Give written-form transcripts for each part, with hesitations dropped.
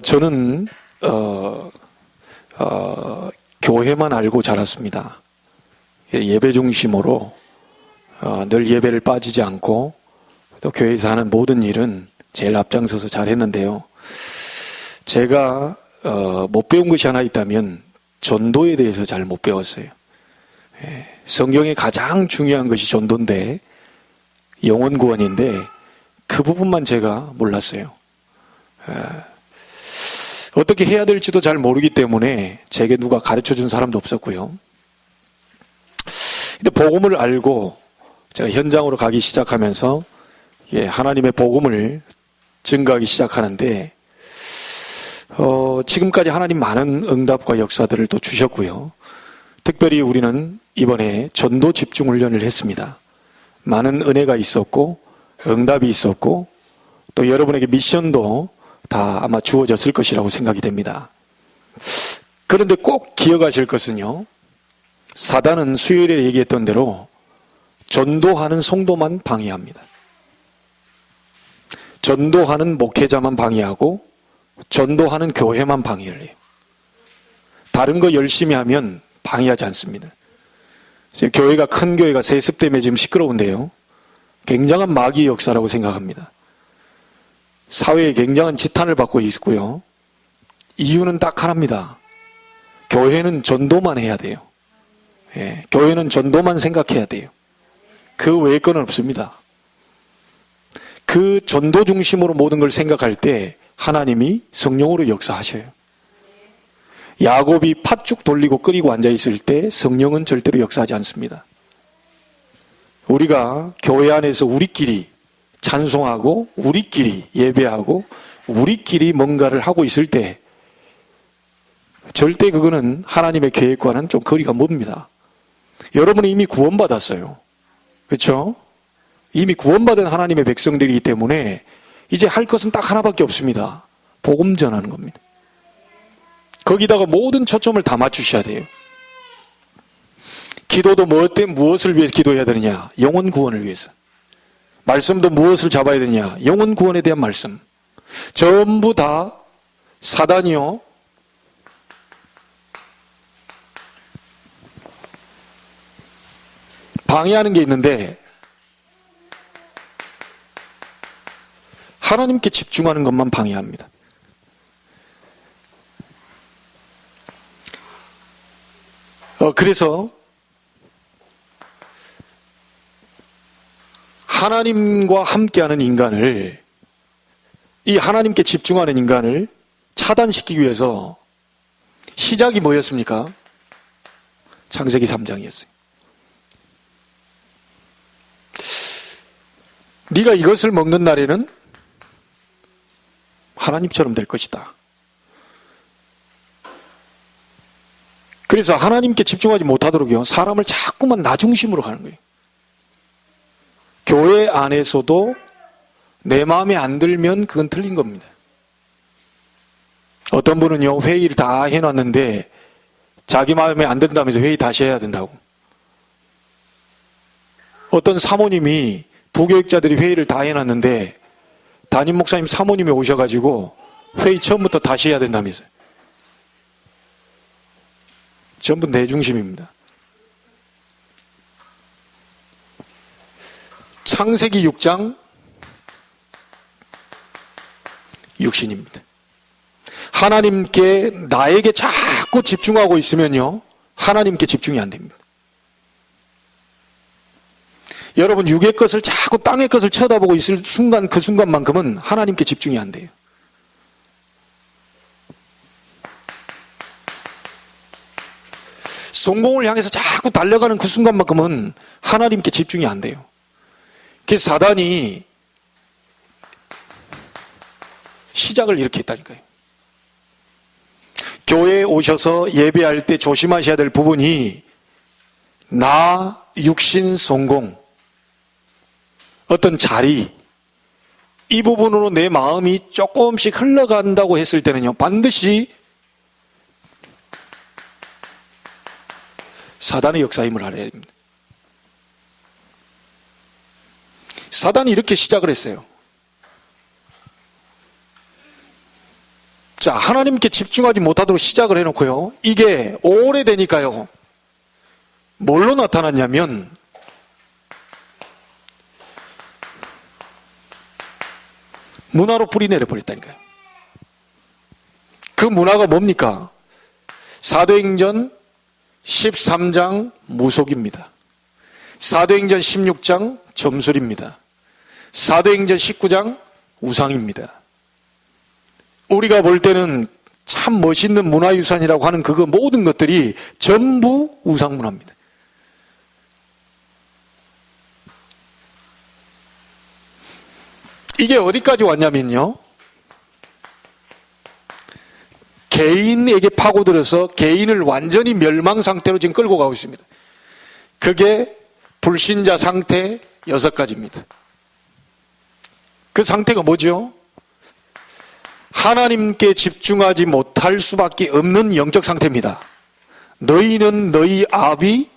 저는 교회만 알고 자랐습니다. 예배 중심으로 늘 예배를 빠지지 않고 또 교회에서 하는 모든 일은 제일 앞장서서 잘했는데요. 제가 못 배운 것이 하나 있다면 전도에 대해서 잘 못 배웠어요. 성경에 가장 중요한 것이 전도인데, 영혼 구원인데 그 부분만 제가 몰랐어요. 어떻게 해야 될지도 잘 모르기 때문에 제게 누가 가르쳐준 사람도 없었고요. 근데 복음을 알고 제가 현장으로 가기 시작하면서 하나님의 복음을 증거하기 시작하는데, 지금까지 하나님 많은 응답과 역사들을 또 주셨고요. 특별히 우리는 이번에 전도 집중 훈련을 했습니다. 많은 은혜가 있었고 응답이 있었고 또 여러분에게 미션도 다 아마 주어졌을 것이라고 생각이 됩니다. 그런데 꼭 기억하실 것은요, 사단은 수요일에 얘기했던 대로 전도하는 성도만 방해합니다. 전도하는 목회자만 방해하고 전도하는 교회만 방해를 해요. 다른 거 열심히 하면 방해하지 않습니다. 교회가, 큰 교회가 세습 때문에 지금 시끄러운데요, 굉장한 마귀의 역사라고 생각합니다. 사회에 굉장한 지탄을 받고 있고요. 이유는 딱 하나입니다. 교회는 전도만 해야 돼요. 교회는 전도만 생각해야 돼요. 그 외의 건 없습니다. 그 전도 중심으로 모든 걸 생각할 때 하나님이 성령으로 역사하셔요. 야곱이 팥죽 돌리고 끓이고 앉아있을 때 성령은 절대로 역사하지 않습니다. 우리가 교회 안에서 우리끼리 찬송하고 우리끼리 예배하고 우리끼리 뭔가를 하고 있을 때 절대 그거는 하나님의 계획과는 좀 거리가 멉니다. 여러분은 이미 구원받았어요. 그렇죠? 이미 구원받은 하나님의 백성들이기 때문에 이제 할 것은 딱 하나밖에 없습니다. 복음 전하는 겁니다. 거기다가 모든 초점을 다 맞추셔야 돼요. 기도도 무엇을 위해서 기도해야 되느냐? 영혼 구원을 위해서. 말씀도 무엇을 잡아야 되느냐? 영혼 구원에 대한 말씀. 전부 다 사단이요, 방해하는 게 있는데 하나님께 집중하는 것만 방해합니다. 그래서 하나님과 함께하는 인간을, 이 하나님께 집중하는 인간을 차단시키기 위해서 시작이 뭐였습니까? 창세기 3장이었어요. 네가 이것을 먹는 날에는 하나님처럼 될 것이다. 그래서 하나님께 집중하지 못하도록요, 사람을 자꾸만 나 중심으로 가는 거예요. 교회 안에서도 내 마음에 안 들면 그건 틀린 겁니다. 어떤 분은요, 회의를 다 해놨는데 자기 마음에 안 든다면서 회의 다시 해야 된다고. 어떤 사모님이, 부교육자들이 회의를 다 해놨는데 담임 목사님 사모님이 오셔가지고 회의 처음부터 다시 해야 된다면서요. 전부 내 중심입니다. 창세기 6장 육신입니다. 하나님께, 나에게 자꾸 집중하고 있으면요, 하나님께 집중이 안 됩니다. 여러분, 육의 것을 자꾸 땅의 것을 쳐다보고 있을 순간, 그 순간만큼은 하나님께 집중이 안 돼요. 성공을 향해서 자꾸 달려가는 그 순간만큼은 하나님께 집중이 안 돼요. 그래서 사단이 시작을 이렇게 했다니까요. 교회에 오셔서 예배할 때 조심하셔야 될 부분이 나, 육신, 성공, 어떤 자리, 이 부분으로 내 마음이 조금씩 흘러간다고 했을 때는요, 반드시 사단의 역사 힘을 알아야 됩니다. 사단이 이렇게 시작을 했어요. 자, 하나님께 집중하지 못하도록 시작을 해놓고요. 이게 오래되니까요. 뭘로 나타났냐면 문화로 뿌리 내려버렸다니까요. 그 문화가 뭡니까? 사도행전 13장 무속입니다. 사도행전 16장 점술입니다. 사도행전 19장 우상입니다. 우리가 볼 때는 참 멋있는 문화유산이라고 하는 그거 모든 것들이 전부 우상문화입니다. 이게 어디까지 왔냐면요. 개인에게 파고들어서 개인을 완전히 멸망 상태로 지금 끌고 가고 있습니다. 그게 불신자 상태 6가지입니다. 그 상태가 뭐죠? 하나님께 집중하지 못할 수밖에 없는 영적 상태입니다. 너희는 너희 아비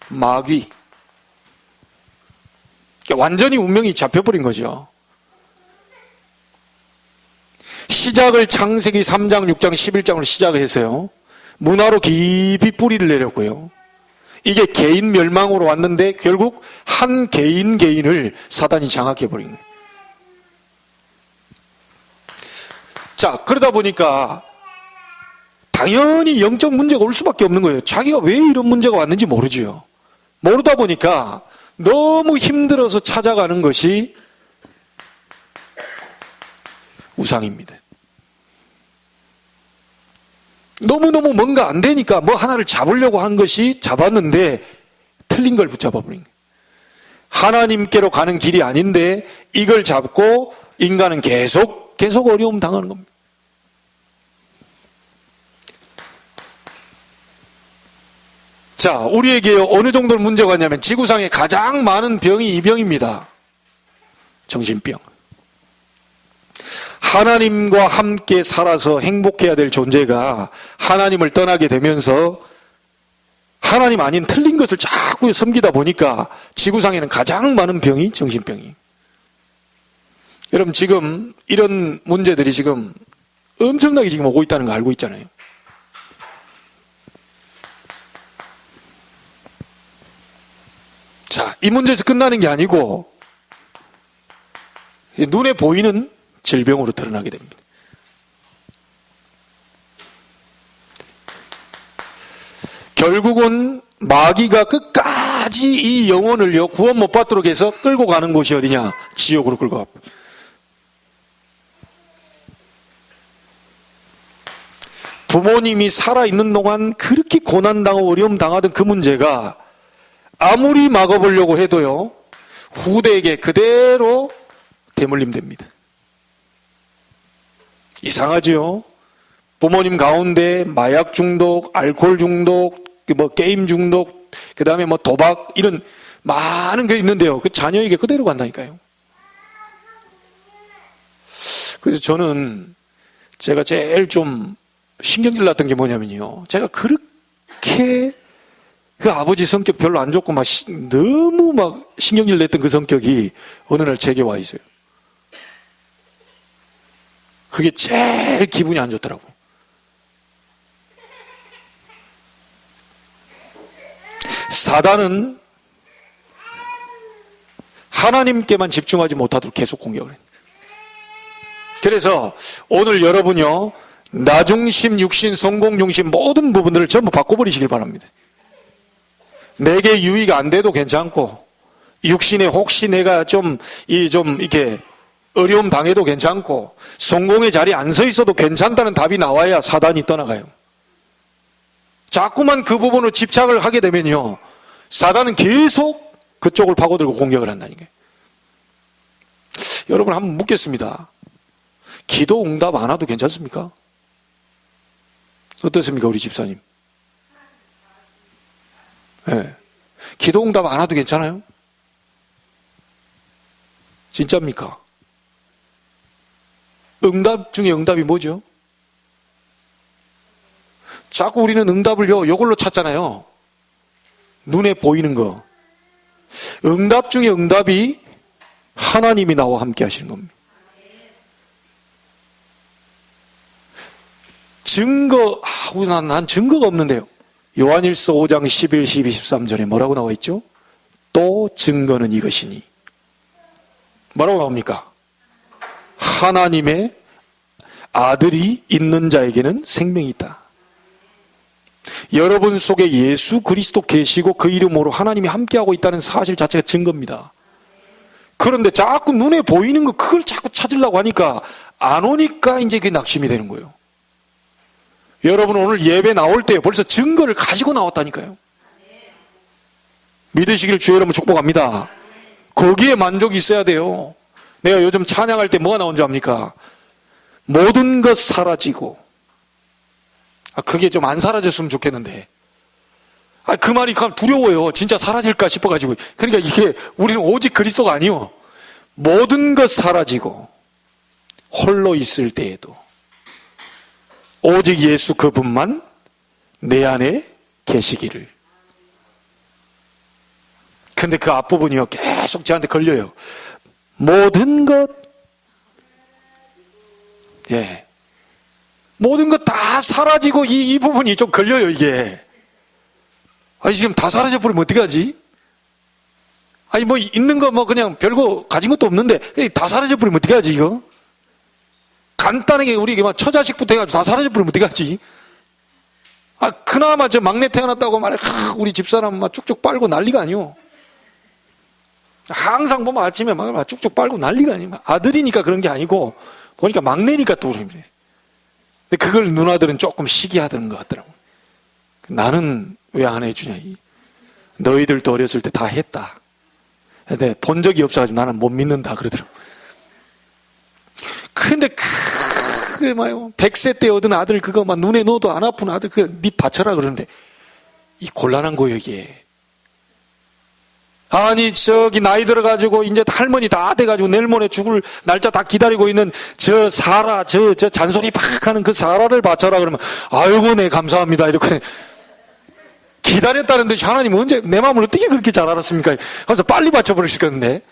마귀. 완전히 운명이 잡혀버린 거죠. 시작을 창세기 3장, 6장, 11장으로 시작을 했어요. 문화로 깊이 뿌리를 내렸고요. 이게 개인 멸망으로 왔는데 결국 한 개인을 사단이 장악해버린 거예요. 자, 그러다 보니까 당연히 영적 문제가 올 수밖에 없는 거예요. 자기가 왜 이런 문제가 왔는지 모르죠. 모르다 보니까 너무 힘들어서 찾아가는 것이 우상입니다. 너무너무 뭔가 안 되니까 뭐 하나를 잡으려고 한 것이 잡았는데 틀린 걸 붙잡아 버린 거예요. 하나님께로 가는 길이 아닌데 이걸 잡고 인간은 계속 어려움 당하는 겁니다. 자, 우리에게 어느 정도로 문제가 왔냐면 지구상에 가장 많은 병이 이 병입니다. 정신병. 하나님과 함께 살아서 행복해야 될 존재가 하나님을 떠나게 되면서 하나님 아닌 틀린 것을 자꾸 섬기다 보니까 지구상에는 가장 많은 병이 정신병이에요. 여러분, 지금 이런 문제들이 지금 엄청나게 지금 오고 있다는 거 알고 있잖아요. 자, 이 문제에서 끝나는 게 아니고 눈에 보이는 질병으로 드러나게 됩니다. 결국은 마귀가 끝까지 이 영혼을요, 구원 못 받도록 해서 끌고 가는 곳이 어디냐? 지옥으로 끌고 갑니다. 부모님이 살아있는 동안 그렇게 고난당하고 어려움 당하던 그 문제가 아무리 막아보려고 해도요, 후대에게 그대로 대물림됩니다. 이상하죠? 부모님 가운데 마약 중독, 알코올 중독, 뭐 게임 중독, 그 다음에 뭐 도박, 이런 많은 게 있는데요. 그 자녀에게 그대로 간다니까요. 그래서 저는 제가 제일 좀 신경질 났던 게 뭐냐면요. 제가 그렇게 그 아버지 성격 별로 안 좋고 막 너무 막 신경질 냈던 그 성격이 어느 날 제게 와 있어요. 그게 제일 기분이 안 좋더라고요. 사단은 하나님께만 집중하지 못하도록 계속 공격을 해요. 그래서 오늘 여러분요, 나중심, 육신, 성공중심 모든 부분들을 전부 바꿔버리시길 바랍니다. 내게 유익 안 돼도 괜찮고, 육신에 혹시 내가 좀 이렇게 어려움 당해도 괜찮고, 성공의 자리에 안 서 있어도 괜찮다는 답이 나와야 사단이 떠나가요. 자꾸만 그 부분으로 집착을 하게 되면요, 사단은 계속 그쪽을 파고들고 공격을 한다니까요. 여러분, 한번 묻겠습니다. 기도 응답 안 와도 괜찮습니까? 어떻습니까, 우리 집사님? 네. 기도 응답 안 와도 괜찮아요? 진짜입니까? 응답 중에 응답이 뭐죠? 자꾸 우리는 응답을요, 이걸로 찾잖아요. 눈에 보이는 거. 응답 중에 응답이 하나님이 나와 함께 하시는 겁니다. 난 증거가 없는데요. 요한일서 5장 11, 12, 13절에 뭐라고 나와 있죠? 또 증거는 이것이니. 뭐라고 나옵니까? 하나님의 아들이 있는 자에게는 생명이 있다. 여러분 속에 예수 그리스도 계시고 그 이름으로 하나님이 함께하고 있다는 사실 자체가 증거입니다. 그런데 자꾸 눈에 보이는 거 그걸 자꾸 찾으려고 하니까 안 오니까 이제 그게 낙심이 되는 거예요. 여러분 오늘 예배 나올 때 벌써 증거를 가지고 나왔다니까요. 믿으시길 주의 이름으로 축복합니다. 거기에 만족이 있어야 돼요. 내가 요즘 찬양할 때 뭐가 나온 줄 압니까? 모든 것 사라지고. 그게 좀 안 사라졌으면 좋겠는데. 그 말이 두려워요. 진짜 사라질까 싶어가지고. 그러니까 이게 우리는 오직 그리스도가 아니요. 모든 것 사라지고 홀로 있을 때에도 오직 예수 그분만 내 안에 계시기를. 근데 그 앞부분이요 계속 저한테 걸려요. 모든 것, 예, 모든 것 다 사라지고 이 부분이 좀 걸려요. 이게 지금 다 사라져 버리면 어떻게 하지? 뭐 있는 거 뭐 그냥 별거 가진 것도 없는데 다 사라져 버리면 어떻게 하지? 이거 간단하게 우리 막 처자식부터 해가지고 다 사라져 버리면 어떻게 하지? 그나마 저 막내 태어났다고 말해 우리 집사람 막 쭉쭉 빨고 난리가 아니오. 항상 보면 아침에 막 쭉쭉 빨고 난리가 아니에요. 아들이니까 그런 게 아니고 보니까 막내니까 또 그런 거예요. 근데 그걸 누나들은 조금 시기하던 것 같더라고. 나는 왜 안 해주냐? 너희들도 어렸을 때 다 했다. 근데 본 적이 없어가지고 나는 못 믿는다 그러더라고. 근데 그게 뭐요? 100세 때 얻은 아들 그거 막 눈에 넣어도 안 아픈 아들 그거 네 바쳐라 그러는데 이 곤란한 거예요 이게. 저기 나이 들어가지고 이제 할머니 다 돼가지고 내일 모레 죽을 날짜 다 기다리고 있는 저 사라 저 잔소리 팍 하는 그 사라를 바쳐라 그러면 아이고 네 감사합니다 이렇게 기다렸다는 듯이 하나님 언제 내 마음을 어떻게 그렇게 잘 알았습니까? 그래서 빨리 바쳐버리실 건데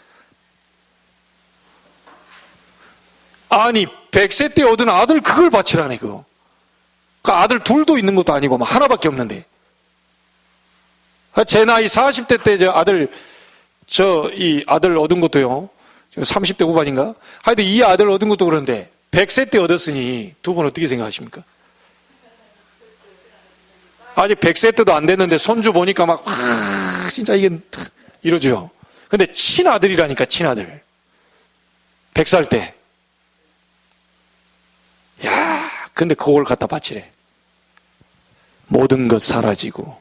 100세 때 얻은 아들 그걸 바치라네 그거. 그 아들 둘도 있는 것도 아니고 막 하나밖에 없는데 제 나이 40대 때 이 아들 얻은 것도요 30대 후반인가? 하여튼 이 아들 얻은 것도 그런데 100세 때 얻었으니 두 분 어떻게 생각하십니까? 아직 100세 때도 안 됐는데 손주 보니까 막 진짜 이게 이러죠. 근데 친아들이라니까 친아들 100살 때 근데 그걸 갖다 바치래. 모든 것 사라지고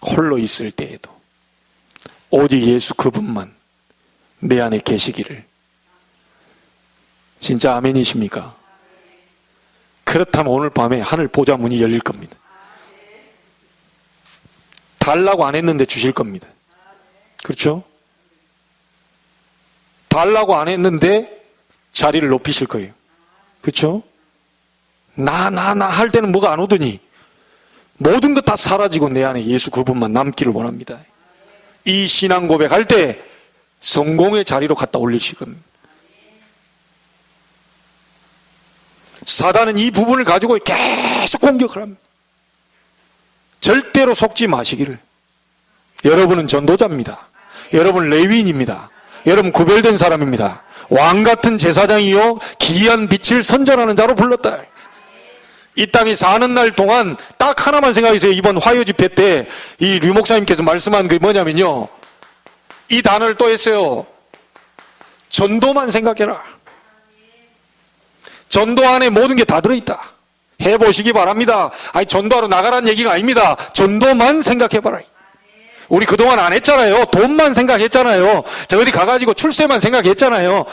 홀로 있을 때에도 오직 예수 그분만 내 안에 계시기를. 진짜 아멘이십니까? 그렇다면 오늘 밤에 하늘 보좌 문이 열릴 겁니다. 달라고 안 했는데 주실 겁니다. 그렇죠? 달라고 안 했는데 자리를 높이실 거예요. 그렇죠? 나 할 때는 뭐가 안 오더니 모든 것 다 사라지고 내 안에 예수 그분만 남기를 원합니다. 이 신앙 고백할 때 성공의 자리로 갖다 올리실 겁니다. 사단은 이 부분을 가지고 계속 공격을 합니다. 절대로 속지 마시기를. 여러분은 전도자입니다. 여러분 레위인입니다. 여러분 구별된 사람입니다. 왕같은 제사장이요 기이한 빛을 선전하는 자로 불렀다. 이 땅에 사는 날 동안 딱 하나만 생각하세요. 이번 화요 집회 때 이 류 목사님께서 말씀한 게 뭐냐면요, 이 단어를 또 했어요. 전도만 생각해라. 전도 안에 모든 게 다 들어있다. 해보시기 바랍니다. 전도하러 나가라는 얘기가 아닙니다. 전도만 생각해봐라. 우리 그동안 안 했잖아요. 돈만 생각했잖아요. 저 어디 가가지고 출세만 생각했잖아요.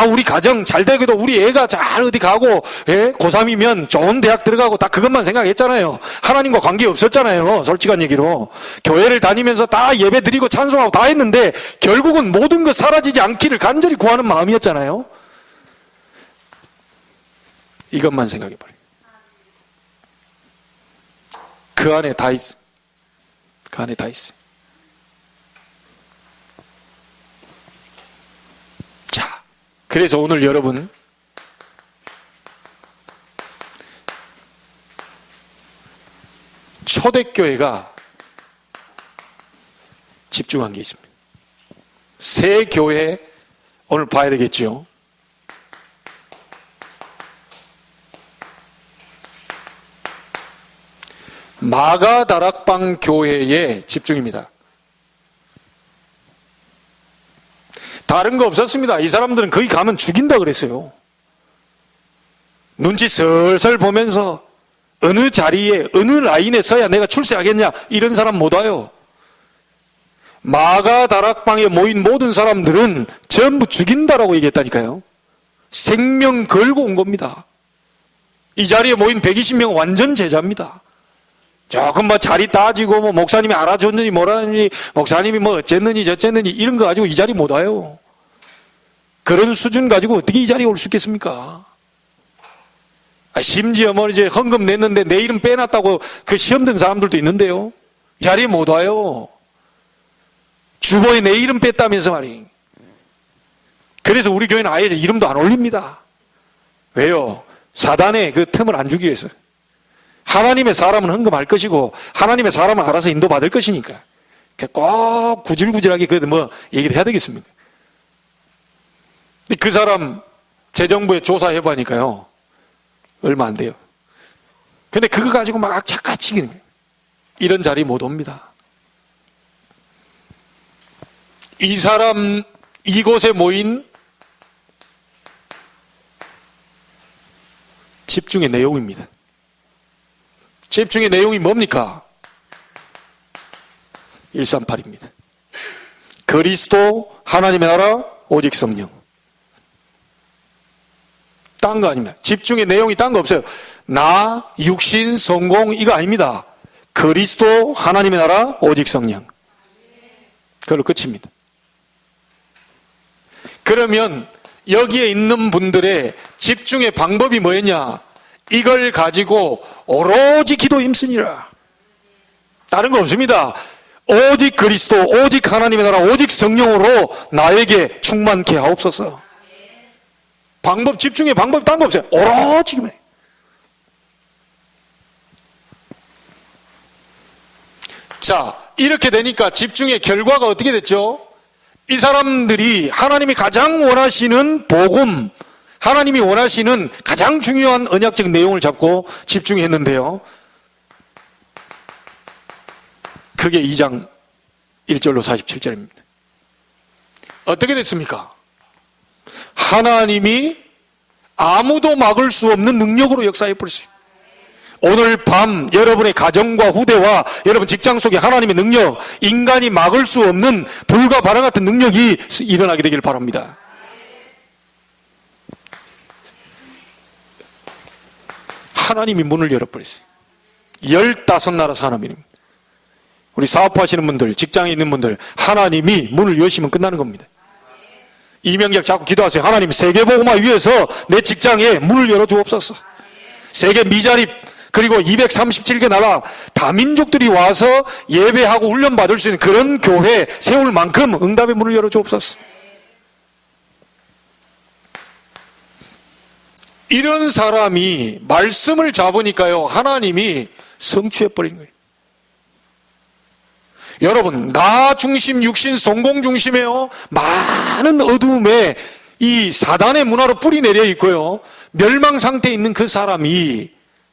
우리 가정 잘 되고도 우리 애가 잘 어디 가고, 고3이면 좋은 대학 들어가고 다 그것만 생각했잖아요. 하나님과 관계 없었잖아요. 솔직한 얘기로. 교회를 다니면서 다 예배 드리고 찬송하고 다 했는데 결국은 모든 것 사라지지 않기를 간절히 구하는 마음이었잖아요. 이것만 생각해버려요. 그 안에 다 있어. 그 안에 다 있어. 그래서 오늘 여러분 초대교회가 집중한 게 있습니다. 새 교회 오늘 봐야 되겠죠. 마가다락방 교회에 집중입니다. 다른 거 없었습니다. 이 사람들은 거기 가면 죽인다 그랬어요. 눈치 슬슬 보면서 어느 자리에 어느 라인에 서야 내가 출세하겠냐 이런 사람 못 와요. 마가다락방에 모인 모든 사람들은 전부 죽인다라고 얘기했다니까요. 생명 걸고 온 겁니다. 이 자리에 모인 120명 완전 제자입니다. 조금 뭐 자리 따지고 뭐 목사님이 알아줬느니 뭐라느니 목사님이 뭐 어쨌느니 저쨌느니 이런 거 가지고 이 자리 못 와요. 그런 수준 가지고 어떻게 이 자리에 올 수 있겠습니까? 심지어 뭐 이제 헌금 냈는데 내 이름 빼놨다고 그 시험 든 사람들도 있는데요. 이 자리에 못 와요. 주보에 내 이름 뺐다면서 말이에요. 그래서 우리 교회는 아예 이름도 안 올립니다. 왜요? 사단의 그 틈을 안 주기 위해서. 하나님의 사람은 헌금할 것이고 하나님의 사람은 알아서 인도받을 것이니까 꼭 구질구질하게 그 뭐 얘기를 해야 되겠습니까? 그 사람 재정부에 조사해보니까요 얼마 안 돼요. 근데 그거 가지고 막 착각치기는 이런 자리 못 옵니다. 이 사람 이곳에 모인 집중의 내용입니다. 집중의 내용이 뭡니까? 138입니다. 그리스도, 하나님의 나라, 오직 성령. 딴 거 아닙니다. 집중의 내용이 딴 거 없어요. 나, 육신, 성공 이거 아닙니다. 그리스도, 하나님의 나라, 오직 성령. 그걸로 끝입니다. 그러면 여기에 있는 분들의 집중의 방법이 뭐였냐? 이걸 가지고 오로지 기도에 힘쓰니라. 다른 거 없습니다. 오직 그리스도, 오직 하나님의 나라, 오직 성령으로 나에게 충만케 하옵소서. 방법, 집중의 방법이 딴 거 없어요. 오로지 기도에. 자, 이렇게 되니까 집중의 결과가 어떻게 됐죠? 이 사람들이 하나님이 가장 원하시는 복음, 하나님이 원하시는 가장 중요한 언약적 내용을 잡고 집중했는데요. 그게 2장 1절로 47절입니다. 어떻게 됐습니까? 하나님이 아무도 막을 수 없는 능력으로 역사해 버렸어요. 오늘 밤 여러분의 가정과 후대와 여러분 직장 속에 하나님의 능력, 인간이 막을 수 없는 불과 바람 같은 능력이 일어나게 되길 바랍니다. 하나님이 문을 열어버렸어요. 15나라 산업인입니다. 우리 사업하시는 분들, 직장에 있는 분들, 하나님이 문을 여시면 끝나는 겁니다. 이명작 자꾸 기도하세요. 하나님 세계복음화 위해서 내 직장에 문을 열어주옵소서. 세계 미자립 그리고 237개 나라 다민족들이 와서 예배하고 훈련받을 수 있는 그런 교회 세울 만큼 응답의 문을 열어주옵소서. 이런 사람이 말씀을 잡으니까요 하나님이 성취해버린 거예요. 여러분 나 중심 육신 성공 중심에요 많은 어두움에 이 사단의 문화로 뿌리 내려 있고요 멸망 상태에 있는 그 사람이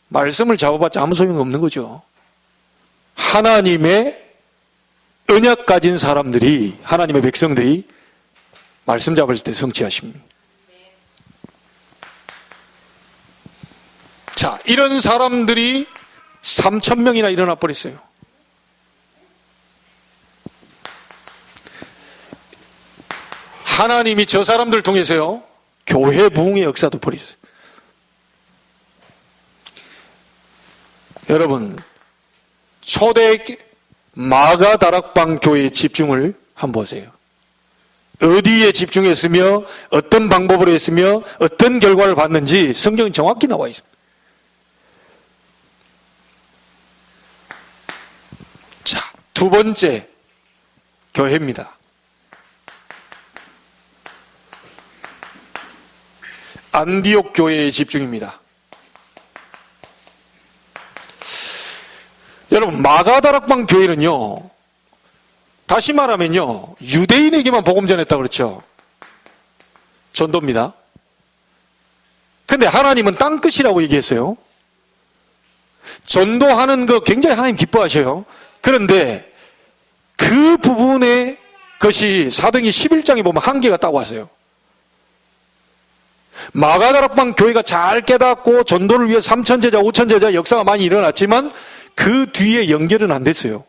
말씀을 잡아봤자 아무 소용이 없는 거죠. 하나님의 언약 가진 사람들이 하나님의 백성들이 말씀 잡을 때 성취하십니다. 자, 이런 사람들이 3,000명이나 일어나 버렸어요. 하나님이 저 사람들 통해서요 교회 부흥의 역사도 벌였어요. 여러분 초대 마가다락방 교회의 집중을 한번 보세요. 어디에 집중했으며 어떤 방법으로 했으며 어떤 결과를 봤는지 성경은 정확히 나와 있습니다. 자, 두 번째 교회입니다. 안디옥 교회의 집중입니다. 여러분, 마가다락방 교회는요, 다시 말하면요, 유대인에게만 복음 전했다고 그렇죠. 전도입니다. 근데 하나님은 땅끝이라고 얘기했어요. 전도하는 거 굉장히 하나님 기뻐하셔요. 그런데 그 부분의 것이 사도행전 11장에 보면 한계가 딱 왔어요. 마가다락방 교회가 잘 깨닫고 전도를 위해 3,000제자, 5,000제자 역사가 많이 일어났지만 그 뒤에 연결은 안 됐어요.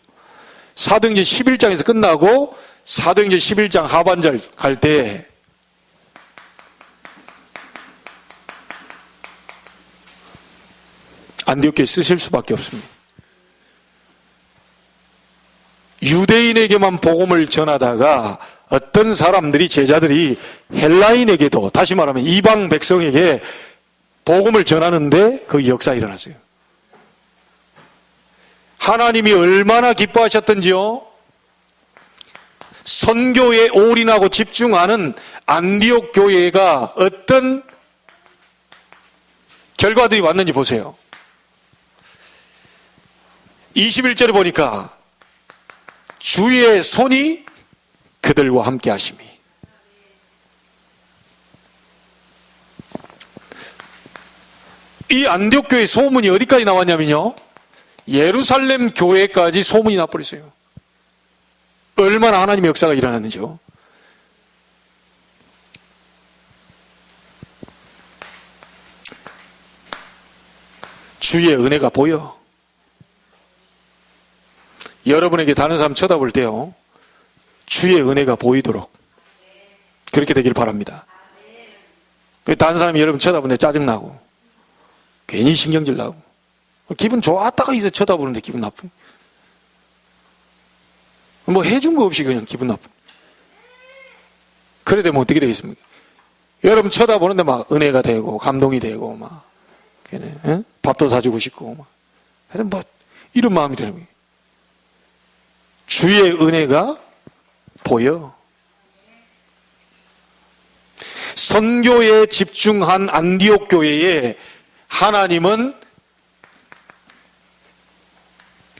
사도행전 11장에서 끝나고 사도행전 11장 하반절 갈 때 안디옥교에 쓰실 수밖에 없습니다. 유대인에게만 복음을 전하다가 어떤 사람들이, 제자들이 헬라인에게도, 다시 말하면 이방 백성에게 복음을 전하는데 그 역사가 일어났어요. 하나님이 얼마나 기뻐하셨던지요. 선교에 올인하고 집중하는 안디옥 교회가 어떤 결과들이 왔는지 보세요. 21절에 보니까 주의 손이 그들과 함께 하심이. 이 안디옥 교회 소문이 어디까지 나왔냐면요, 예루살렘 교회까지 소문이 나버렸어요. 얼마나 하나님의 역사가 일어났는지요. 주의 은혜가 보여. 여러분에게 다른 사람 쳐다볼 때요, 주의 은혜가 보이도록 그렇게 되길 바랍니다. 다른 사람이 여러분 쳐다보는데 짜증나고 괜히 신경질 나고 기분 좋았다가 이제 쳐다보는데 기분 나쁜, 뭐 해준 거 없이 그냥 기분 나쁜. 그래 되면 어떻게 되겠습니까? 여러분 쳐다보는데 막 은혜가 되고 감동이 되고 막 괜히, 밥도 사주고 싶고 막 하여튼 뭐 이런 마음이 들어요. 주의 은혜가 보여. 선교에 집중한 안디옥 교회에 하나님은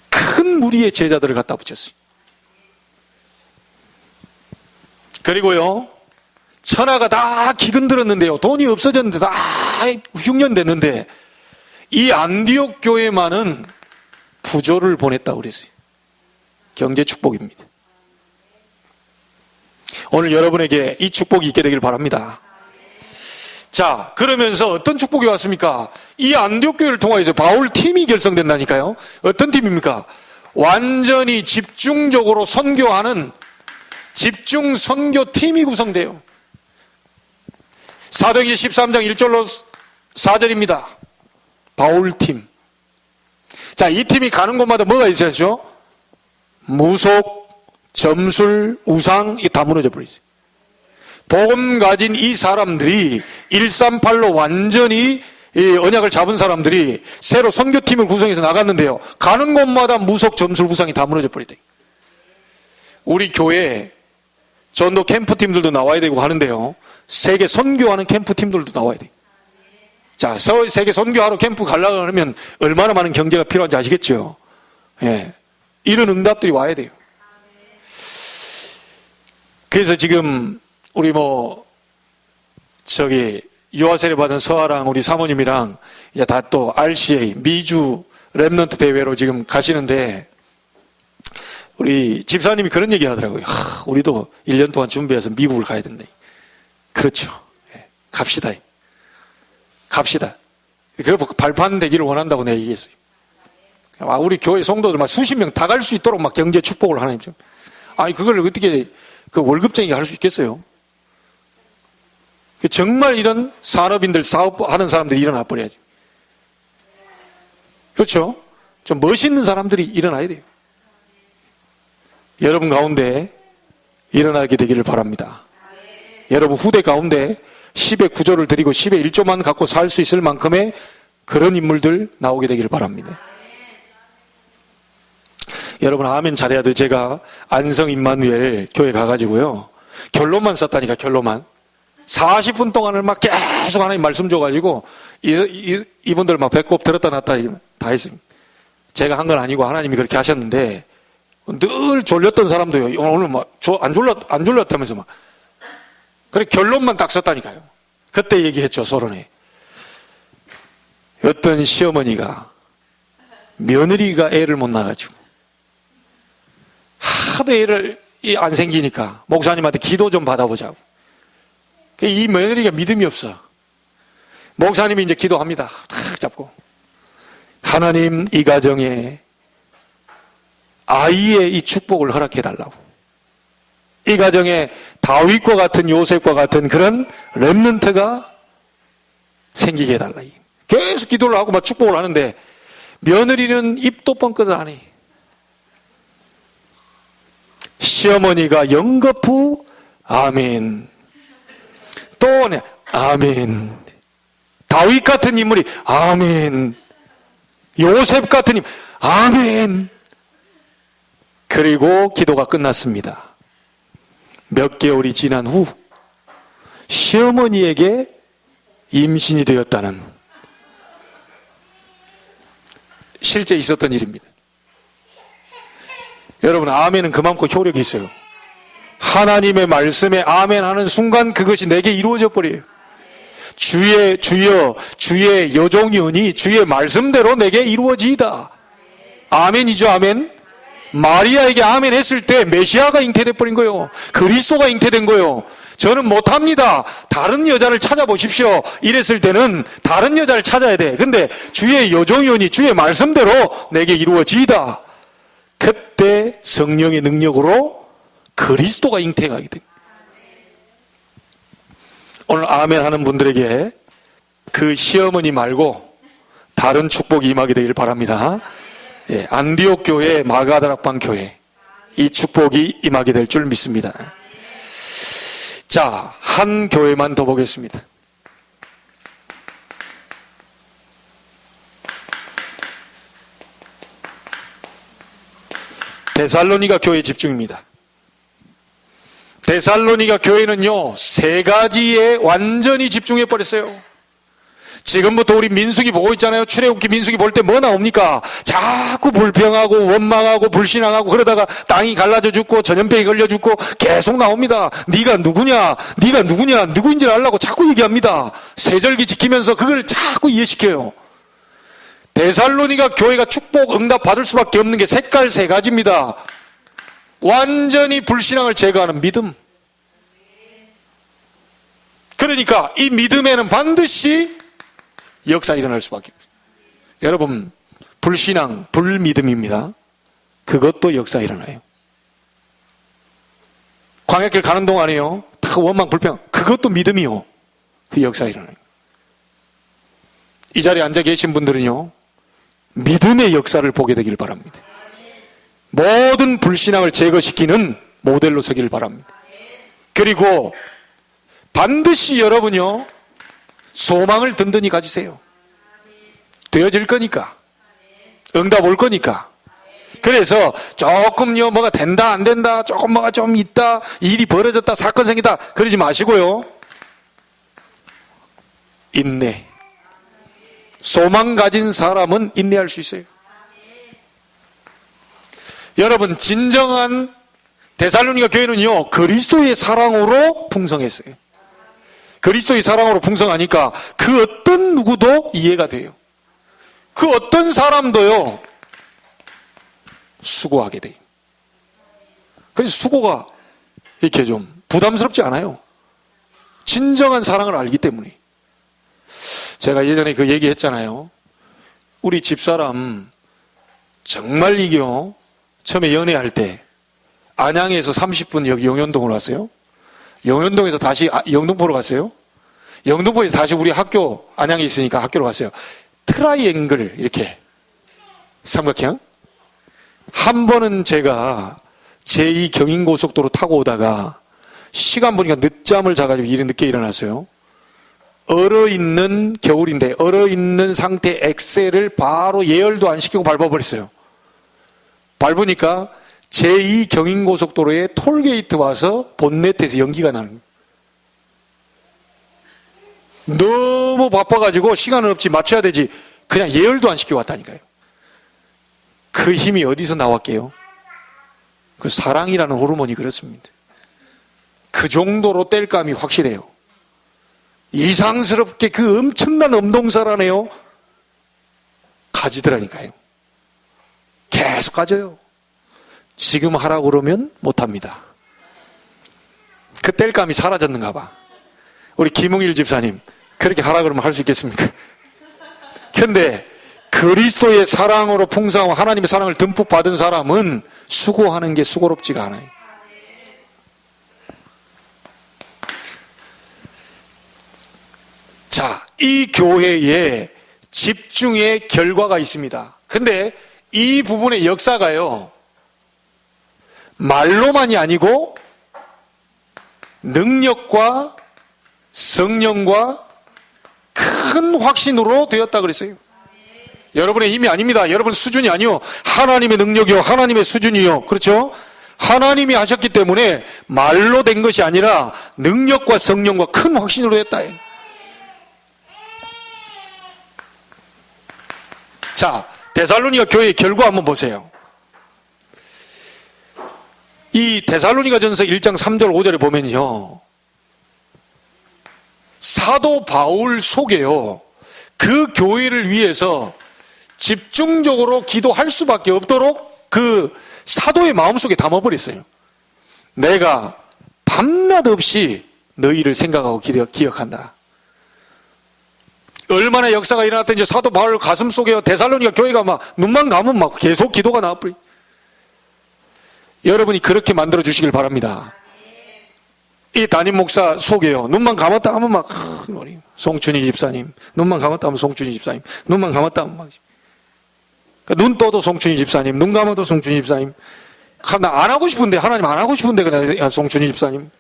큰 무리의 제자들을 갖다 붙였어요. 그리고요, 천하가 다 기근들었는데요, 돈이 없어졌는데 다 흉년됐는데 이 안디옥 교회만은 부조를 보냈다고 그랬어요. 경제 축복입니다. 오늘 여러분에게 이 축복이 있게 되길 바랍니다. 자, 그러면서 어떤 축복이 왔습니까? 이 안디옥 교회를 통해서 바울 팀이 결성된다니까요. 어떤 팀입니까? 완전히 집중적으로 선교하는 집중 선교 팀이 구성돼요. 사도행전 13장 1절로 4절입니다. 바울 팀. 자, 이 팀이 가는 곳마다 뭐가 있어야죠? 무속, 점술, 우상, 이 다 무너져 버렸어요. 복음 가진 이 사람들이 138로 완전히 이 언약을 잡은 사람들이 새로 선교팀을 구성해서 나갔는데요, 가는 곳마다 무속, 점술, 우상이 다 무너져 버렸다. 우리 교회 전도 캠프팀들도 나와야 되고 하는데요, 세계 선교하는 캠프팀들도 나와야 돼요. 자, 세계 선교하러 캠프 가려고 하면 얼마나 많은 경제가 필요한지 아시겠죠? 예. 이런 응답들이 와야 돼요. 그래서 지금 우리 유아 세례 받은 서아랑 우리 사모님이랑 이제 다 또 RCA 미주 랩넌트 대회로 지금 가시는데, 우리 집사님이 그런 얘기 하더라고요. 우리도 1년 동안 준비해서 미국을 가야 된다. 그렇죠. 예, 갑시다. 갑시다. 그 발판 되기를 원한다고 내가 얘기했어요. 우리 교회 성도들 막 수십 명 다 갈 수 있도록 막 경제 축복을 하나님 좀. 아니, 그걸 어떻게 그 월급쟁이가 할 수 있겠어요? 정말 이런 산업인들, 사업하는 사람들이 일어나 버려야지. 그렇죠? 좀 멋있는 사람들이 일어나야 돼요. 여러분 가운데 일어나게 되기를 바랍니다. 여러분 후대 가운데 10의 9조를 드리고 10의 1조만 갖고 살 수 있을 만큼의 그런 인물들 나오게 되기를 바랍니다. 여러분 아멘 잘해야 돼. 제가 안성 임마누엘 교회 가가지고요, 결론만 썼다니까. 결론만 40분 동안을 막 계속 하나님 말씀 줘가지고 이분들 막 배꼽 들었다 놨다 다 했습니다. 제가 한 건 아니고 하나님이 그렇게 하셨는데, 늘 졸렸던 사람도요, 오늘 안 졸렸다면서 막. 그래, 결론만 딱 썼다니까요. 그때 얘기했죠, 서론에. 어떤 시어머니가, 며느리가 애를 못 낳아가지고, 하도 애를 안 생기니까, 목사님한테 기도 좀 받아보자고. 이 며느리가 믿음이 없어. 목사님이 이제 기도합니다. 탁 잡고. 하나님, 이 가정에 아이의 이 축복을 허락해 달라고. 이 가정에 다윗과 같은, 요셉과 같은 그런 렘넌트가 생기게 해달라. 계속 기도를 하고 막 축복을 하는데 며느리는 입도 뻥끗을 안 해. 시어머니가 영거푸 아멘. 또 아멘. 다윗 같은 인물이 아멘. 요셉 같은 인물 아멘. 그리고 기도가 끝났습니다. 몇 개월이 지난 후 시어머니에게 임신이 되었다는 실제 있었던 일입니다. 여러분, 아멘은 그만큼 효력이 있어요. 하나님의 말씀에 아멘 하는 순간 그것이 내게 이루어져 버려요. 주의 여종이오니 주의 말씀대로 내게 이루어지이다. 아멘이죠, 아멘. 마리아에게 아멘 했을 때 메시아가 잉태돼 버린 거예요. 그리스도가 잉태된 거예요. 저는 못합니다. 다른 여자를 찾아보십시오. 이랬을 때는 다른 여자를 찾아야 돼. 근데 주의 여종이오니 주의 말씀대로 내게 이루어지이다. 그때 성령의 능력으로 그리스도가 잉태하게 돼. 오늘 아멘 하는 분들에게 그 시어머니 말고 다른 축복이 임하게 되길 바랍니다. 예, 안디옥 교회, 마가다락방 교회, 이 축복이 임하게 될 줄 믿습니다. 자, 한 교회만 더 보겠습니다. 데살로니가 교회 집중입니다. 데살로니가 교회는요, 세 가지에 완전히 집중해 버렸어요. 지금부터 우리 민수기 보고 있잖아요. 출애굽기 민수기 볼 때 뭐 나옵니까? 자꾸 불평하고 원망하고 불신앙하고 그러다가 땅이 갈라져 죽고 전염병이 걸려 죽고 계속 나옵니다. 네가 누구냐? 네가 누구냐? 누구인지를 알라고 자꾸 얘기합니다. 세절기 지키면서 그걸 자꾸 이해시켜요. 데살로니가 교회가 축복 응답 받을 수밖에 없는 게 색깔 세 가지입니다. 완전히 불신앙을 제거하는 믿음. 그러니까 이 믿음에는 반드시 역사 일어날 수밖에 없어요. 여러분, 불신앙, 불믿음입니다. 그것도 역사 일어나요. 광야길 가는 동안에요, 다 원망 불평, 그것도 믿음이요. 그 역사 일어나요. 이 자리에 앉아 계신 분들은요, 믿음의 역사를 보게 되길 바랍니다. 모든 불신앙을 제거시키는 모델로 서기를 바랍니다. 그리고 반드시 여러분요, 소망을 든든히 가지세요. 되어질 거니까. 응답 올 거니까. 그래서 조금요, 뭐가 된다, 안 된다, 조금 뭐가 좀 있다, 일이 벌어졌다, 사건 생기다, 그러지 마시고요. 인내. 소망 가진 사람은 인내할 수 있어요. 여러분, 진정한 데살로니가 교회는요, 그리스도의 사랑으로 풍성했어요. 그리스도의 사랑으로 풍성하니까 그 어떤 누구도 이해가 돼요. 그 어떤 사람도요, 수고하게 돼요. 그래서 수고가 이렇게 좀 부담스럽지 않아요. 진정한 사랑을 알기 때문에. 제가 예전에 그 얘기했잖아요. 우리 집사람 정말 이게요, 처음에 연애할 때 안양에서 30분 여기 영현동으로 왔어요. 영현동에서 다시 영등포로 갔어요. 영등포에서 다시 우리 학교, 안양에 있으니까 학교로 갔어요. 트라이앵글, 이렇게 삼각형. 한 번은 제가 제2 경인고속도로 타고 오다가 시간 보니까 늦잠을 자가지고 일이 늦게 일어났어요. 얼어있는 겨울인데 얼어있는 상태 엑셀을 바로 예열도 안 시키고 밟아버렸어요. 밟으니까 제2 경인고속도로에 톨게이트 와서 본네트에서 연기가 나는 거예요. 너무 바빠가지고 시간은 없지, 맞춰야 되지, 그냥 예열도 안 시키고 왔다니까요. 그 힘이 어디서 나왔게요? 그 사랑이라는 호르몬이 그렇습니다. 그 정도로 땔감이 확실해요. 이상스럽게 그 엄청난 엄동설하네요. 가지더라니까요. 계속 가져요. 지금 하라고 그러면 못합니다. 그 땔감이 사라졌는가 봐. 우리 김웅일 집사님 그렇게 하라 그러면 할 수 있겠습니까? 그런데 그리스도의 사랑으로 풍성하고 하나님의 사랑을 듬뿍 받은 사람은 수고하는 게 수고롭지가 않아요. 자, 이 교회에 집중의 결과가 있습니다. 근데 이 부분의 역사가요, 말로만이 아니고 능력과 성령과 큰 확신으로 되었다 그랬어요. 여러분의 힘이 아닙니다. 여러분 수준이 아니요. 하나님의 능력이요. 하나님의 수준이요. 그렇죠? 하나님이 하셨기 때문에 말로 된 것이 아니라 능력과 성령과 큰 확신으로 했다. 자, 데살로니가 교회의 결과 한번 보세요. 이 데살로니가 전서 1장 3절 5절에 보면요, 사도 바울 속에요, 그 교회를 위해서 집중적으로 기도할 수밖에 없도록 그 사도의 마음속에 담아버렸어요. 내가 밤낮 없이 너희를 생각하고 기억한다. 얼마나 역사가 일어났든지 사도 바울 가슴 속에 데살로니가 교회가 막 눈만 감으면 막 계속 기도가 나와버려요. 여러분이 그렇게 만들어 주시길 바랍니다. 이 담임 목사 속에요, 눈만 감았다 하면 막 송춘희 집사님, 눈만 감았다 하면 송춘희 집사님, 눈만 감았다 하면 막 눈 떠도 송춘희 집사님, 눈 감아도 송춘희 집사님. 나 안 하고 싶은데, 하나님 안 하고 싶은데 그냥 송춘희 집사님.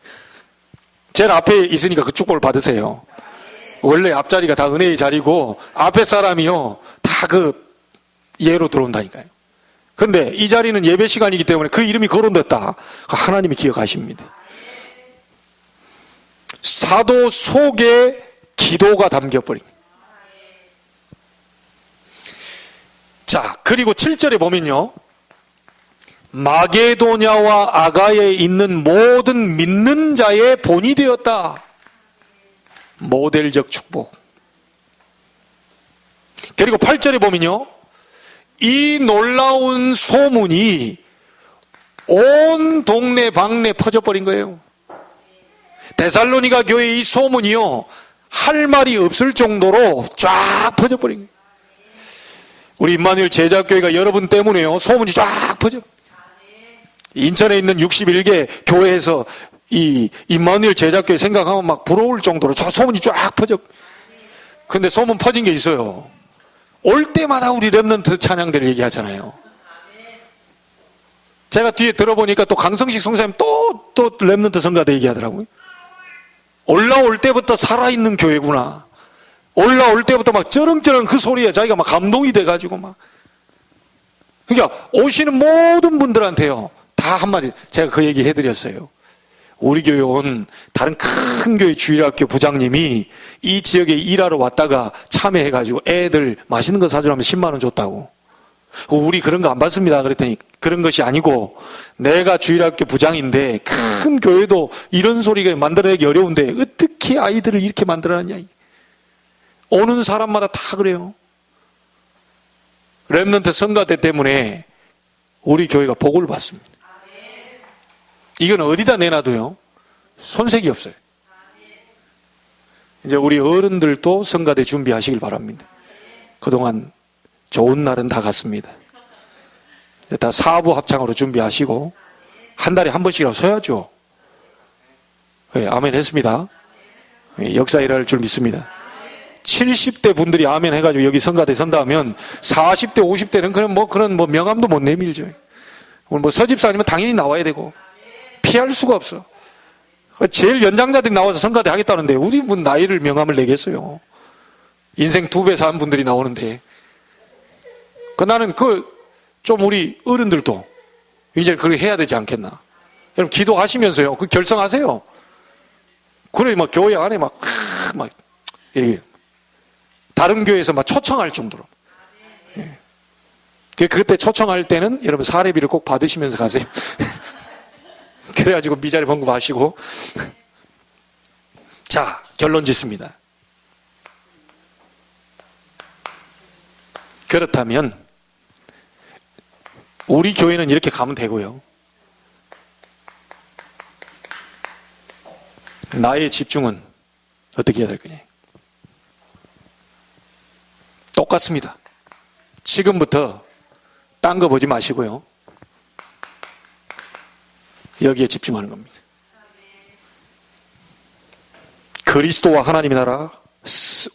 제일 앞에 있으니까 그 축복을 받으세요. 원래 앞자리가 다 은혜의 자리고 앞에 사람이요 다 그 예로 들어온다니까요. 근데 이 자리는 예배 시간이기 때문에 그 이름이 거론됐다, 하나님이 기억하십니다. 사도 속에 기도가 담겨버립니다. 자, 그리고 7절에 보면요, 마게도냐와 아가야에 있는 모든 믿는 자의 본이 되었다. 모델적 축복. 그리고 8절에 보면요, 이 놀라운 소문이 온 동네 방네 퍼져버린 거예요. 데살로니가 교회의 이 소문이요, 할 말이 없을 정도로 쫙 퍼져버린 거예요. 우리 임마누엘 제자교회가 여러분 때문에요, 소문이 쫙 퍼져. 인천에 있는 61개 교회에서 이 임마누엘 제자교회 생각하면 막 부러울 정도로 저 소문이 쫙 퍼져. 근데 소문 퍼진 게 있어요. 올 때마다 우리 렘넌트 찬양대를 얘기하잖아요. 제가 뒤에 들어보니까 또 강성식 성사님 또 렘넌트 성가대 얘기하더라고요. 올라올 때부터 살아있는 교회구나. 올라올 때부터 막 쩌렁쩌렁 그 소리에 자기가 막 감동이 돼가지고 막. 그러니까 오시는 모든 분들한테요, 다 한마디, 제가 그 얘기 해드렸어요. 우리 교회 온 다른 큰 교회 주일학교 부장님이 이 지역에 일하러 왔다가 참여해가지고 애들 맛있는 거 사주라면 10만 원 줬다고. 우리 그런 거 안 받습니다. 그랬더니 그런 것이 아니고, 내가 주일학교 부장인데 큰 교회도 이런 소리가 만들어내기 어려운데 어떻게 아이들을 이렇게 만들어놨냐. 오는 사람마다 다 그래요. 렘넌트 성가대 때문에 우리 교회가 복을 받습니다. 이건 어디다 내놔도요, 손색이 없어요. 이제 우리 어른들도 성가대 준비하시길 바랍니다. 그동안 좋은 날은 다 갔습니다. 다 사부 합창으로 준비하시고 한 달에 한 번씩이라도 서야죠. 네, 아멘 했습니다. 네, 역사 일할 줄 믿습니다. 70대 분들이 아멘 해가지고 여기 성가대 선다 하면 40대 50대는 그런 명함도 못 내밀죠. 오늘 뭐 서집사님은 당연히 나와야 되고 피할 수가 없어. 제일 연장자들이 나와서 성가대 하겠다는데 우리 분 나이를 명함을 내겠어요. 인생 2배 산 분들이 나오는데. 나는 좀 우리 어른들도 이제 그렇게 해야 되지 않겠나. 여러분 기도하시면서요, 그 결성하세요. 그래 막 교회 안에 막 다른 교회에서 막 초청할 정도로. 예. 그때 초청할 때는 여러분 사례비를 꼭 받으시면서 가세요. 그래가지고 미자리 번금하시고. 자, 결론 짓습니다. 그렇다면 우리 교회는 이렇게 가면 되고요. 나의 집중은 어떻게 해야 될 거냐? 똑같습니다. 지금부터 딴 거 보지 마시고요. 여기에 집중하는 겁니다. 그리스도와 하나님의 나라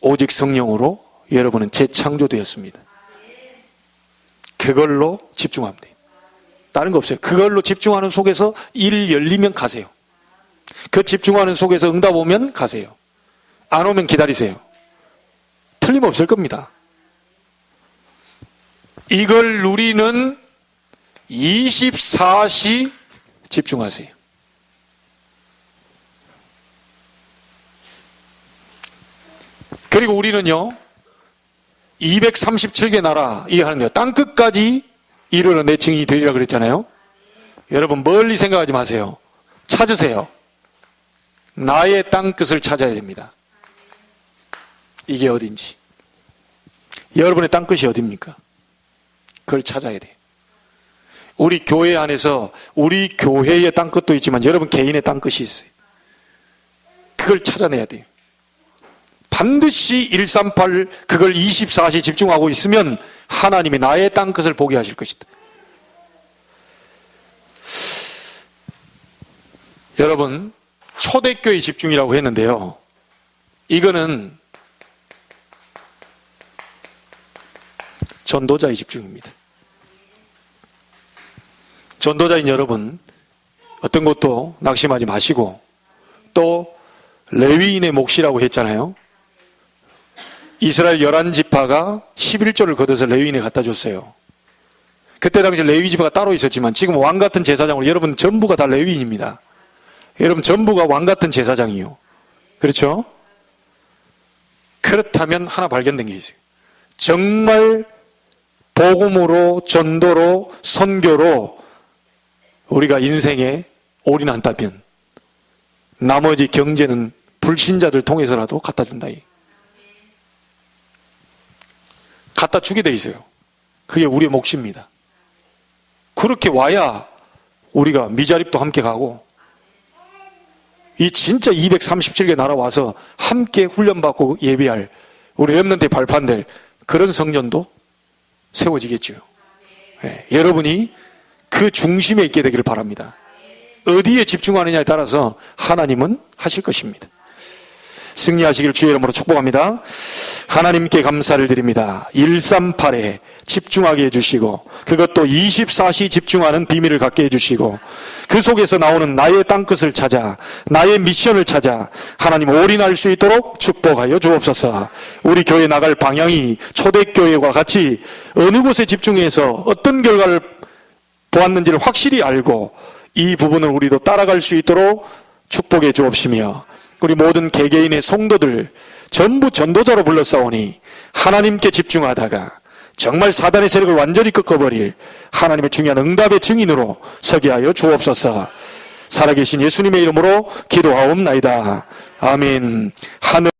오직 성령으로 여러분은 재창조되었습니다. 그걸로 집중하면 돼요. 다른 거 없어요. 그걸로 집중하는 속에서 일 열리면 가세요. 그 집중하는 속에서 응답 오면 가세요. 안 오면 기다리세요. 틀림없을 겁니다. 이걸 누리는 24시 집중하세요. 그리고 우리는요, 237개 나라 이해하는 거예요. 땅끝까지 이르러 내 증인이 되리라 그랬잖아요. 여러분 멀리 생각하지 마세요. 찾으세요. 나의 땅끝을 찾아야 됩니다. 이게 어딘지. 여러분의 땅끝이 어딥니까? 그걸 찾아야 돼요. 우리 교회 안에서 우리 교회의 땅끝도 있지만 여러분 개인의 땅끝이 있어요. 그걸 찾아내야 돼요. 반드시 138 그걸 24시 집중하고 있으면 하나님이 나의 땅끝을 보게 하실 것이다. 여러분 초대교회 집중이라고 했는데요. 이거는 전도자의 집중입니다. 전도자인 여러분 어떤 것도 낙심하지 마시고 또 레위인의 몫이라고 했잖아요. 이스라엘 11지파가 11조를 걷어서 레위인에 갖다 줬어요. 그때 당시 레위지파가 따로 있었지만 지금 왕같은 제사장으로 여러분 전부가 다 레위인입니다. 여러분 전부가 왕같은 제사장이요. 그렇죠? 그렇다면 하나 발견된 게 있어요. 정말 복음으로 전도로 선교로 우리가 인생에 올인한다면 나머지 경제는 불신자들 통해서라도 갖다 준다. 갖다 주게 돼 있어요. 그게 우리의 몫입니다. 그렇게 와야 우리가 미자립도 함께 가고 이 진짜 237개 나라 와서 함께 훈련받고 예배할 우리 렘넌트의 발판될 그런 성전도 세워지겠죠. 네, 여러분이 그 중심에 있게 되기를 바랍니다. 어디에 집중하느냐에 따라서 하나님은 하실 것입니다. 승리하시길 주의 이름으로 축복합니다. 하나님께 감사를 드립니다. 138에 집중하게 해주시고 그것도 24시 집중하는 비밀을 갖게 해주시고 그 속에서 나오는 나의 땅끝을 찾아 나의 미션을 찾아 하나님 올인할 수 있도록 축복하여 주옵소서. 우리 교회 나갈 방향이 초대교회와 같이 어느 곳에 집중해서 어떤 결과를 보았는지를 확실히 알고 이 부분을 우리도 따라갈 수 있도록 축복해 주옵시며 우리 모든 개개인의 성도들 전부 전도자로 불러싸오니 하나님께 집중하다가 정말 사단의 세력을 완전히 꺾어버릴 하나님의 중요한 응답의 증인으로 서게 하여 주옵소서. 살아계신 예수님의 이름으로 기도하옵나이다. 아멘. 하늘